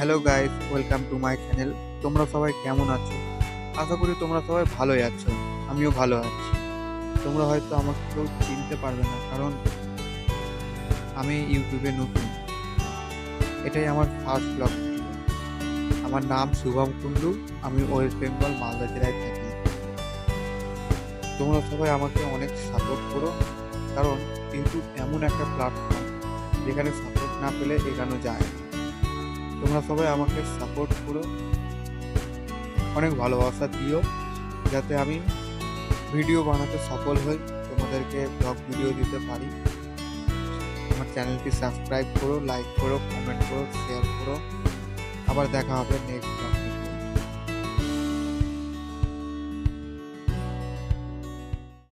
Hello guys, welcome to my channel. তোমরা সবাই কেমন আছো? আশা করি তোমরা সবাই ভালোই আছো। আমিও ভালো আছি। তোমরা হয়তো আমাকে কেউ চিনতে পারবে না, কারণ আমি ইউটিউবে নতুন। এটাই আমার ফার্স্ট ব্লগ ভিডিও। আমার নাম শুভম কুন্ডু। আমি ওয়েস্ট বেঙ্গল মালদা জেলায় থাকি। তোমরা সবাই আমাকে অনেক সাপোর্ট করো, কারণ ইউটিউব এমন একটা প্ল্যাটফর্ম যেখানে সাপোর্ট না পেলে এগানো যায় না। তোমরা সবাই আমাকে সাপোর্ট করো, অনেক ভালোবাসা দিও, যাতে আমি ভিডিও বানাতে সফল হই, তোমাদেরকে ব্লগ ভিডিও দিতে পারি। আমার চ্যানেলটি সাবস্ক্রাইব করো, লাইক করো, কমেন্ট করো, শেয়ার করো। আবার দেখা হবে নেক্সট।